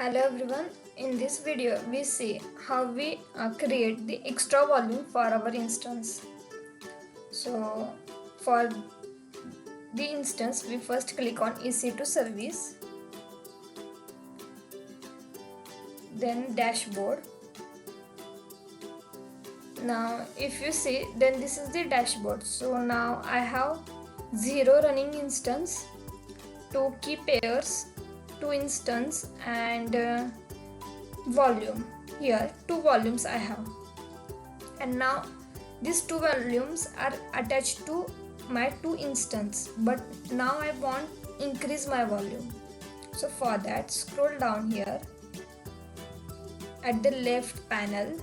Hello everyone, in this video we see how we create the extra volume for our instance. So for the instance we first click on EC2 service, then dashboard. Now if you see, then this is the dashboard. So now I have 0 running instance, 2 key pairs, 2 instance and volume. Here 2 volumes I have, and now these 2 volumes are attached to my 2 instance, but now I want increase my volume. So for that, scroll down here. At the left panel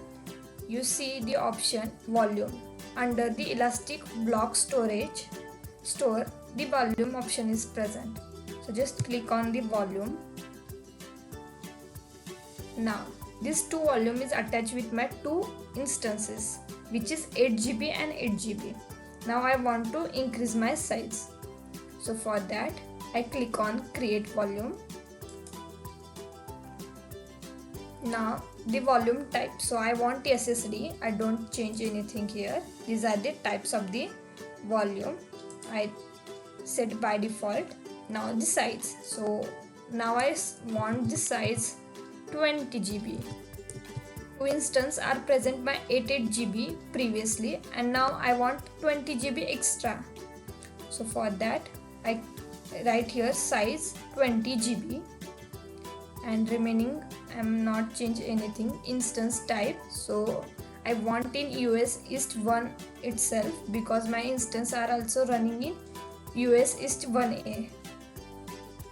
you see the option volume. Under the elastic block storage store, the volume option is present. So just click on the volume. Now this 2 volume is attached with my 2 instances, which is 8 GB and 8 GB. Now I want to increase my size. So for that I click on create volume. Now the volume type, so I want SSD. I don't change anything here. These are the types of the volume I set by default. Now the size, so now I want the size 20 GB. 2 instances are present by 8 GB previously, and now I want 20 GB extra. So for that I write here size 20 GB, and remaining I am not change anything. Instance type, so I want in US East 1 itself, because my instance are also running in US East 1A.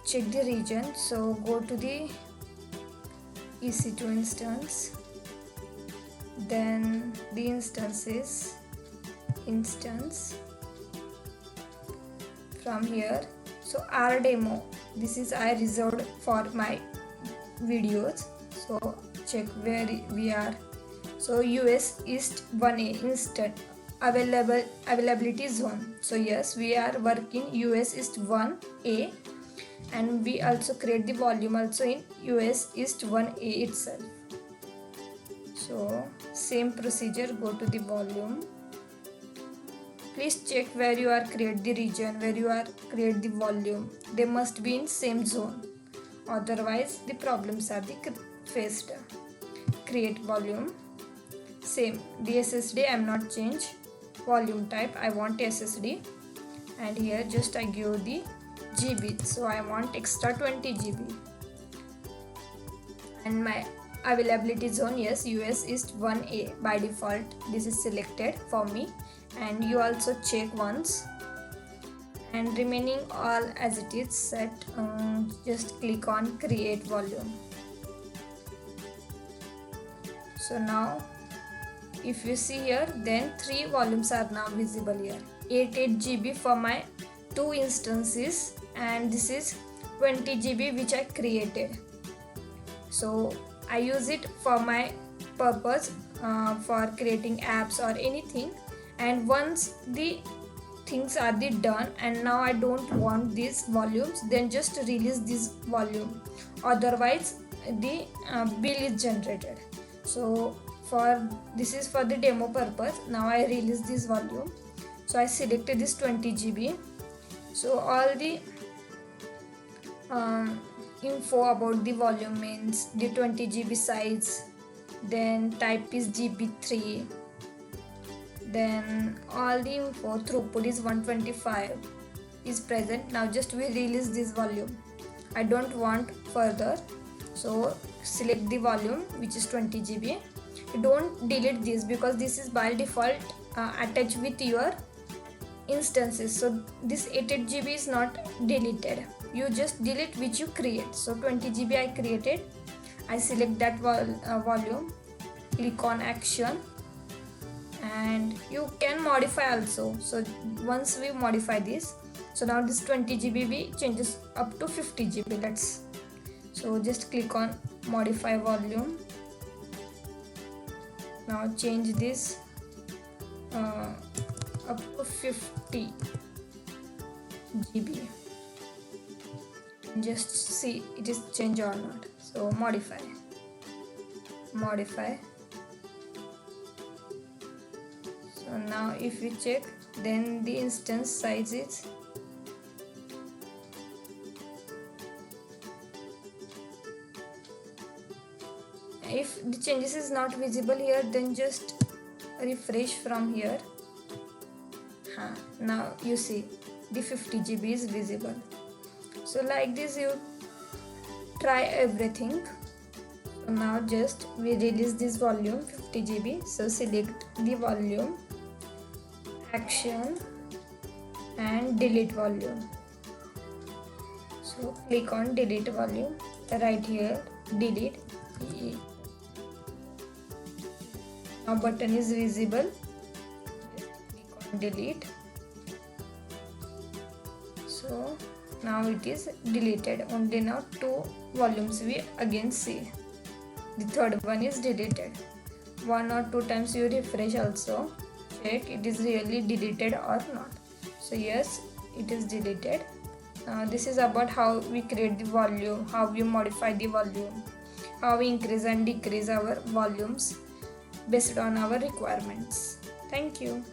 Check the region, so go to the EC2 instance, then the instance from here. So R demo, this is I reserved for my videos, so check where we are. So US East 1A instant availability zone. So yes, we are working US East 1A, and we also create the volume also in US East 1A itself. So same procedure, go to the volume. Please check where you are create the region, where you are create the volume. They must be in same zone, otherwise the problems are faced. Create volume, same, the SSD I am not change. Volume type I want SSD, and here just I give the GB, so I want extra 20 GB. And my availability zone, yes, US East 1A by default, this is selected for me, and you also check once. And remaining all as it is set. Just click on create volume. So now if you see here, then 3 volumes are now visible here. 8 GB for my 2 instances, and this is 20 GB which I created. So I use it for my purpose, for creating apps or anything. And once the things are done, and now I don't want these volumes, then just release this volume, otherwise the bill is generated. So for this is for the demo purpose. Now I release this volume, so I selected this 20 GB. So all the info about the volume means the 20 GB size, then type is GB3, then all the info, throughput is 125 is present. Now just we release this volume. I don't want further, so select the volume which is 20 GB. Don't delete this, because this is by default attached with your instances, so this 8 GB is not deleted. You just delete which you create. So 20 GB I created. I select that volume, click on action, and you can modify also. So once we modify this, so now this 20 GB we changes up to 50 GB. Let's, so just click on modify volume. Now change this up to 50 GB. Just see it is changed or not. So modify. So now if we check, then the instance size is if the changes is not visible here, then just refresh from here. Now you see the 50 GB is visible. So like this you try everything. So now just we release this volume 50 GB. So select the volume, action, and delete volume. So click on delete volume, right here delete. Now button is visible. Click on delete. So now it is deleted. Only now 2 volumes we again see. The third one is deleted. 1 or 2 times you refresh also. Check it is really deleted or not. So yes, it is deleted. Now this is about how we create the volume, how we modify the volume, how we increase and decrease our volumes based on our requirements. Thank you.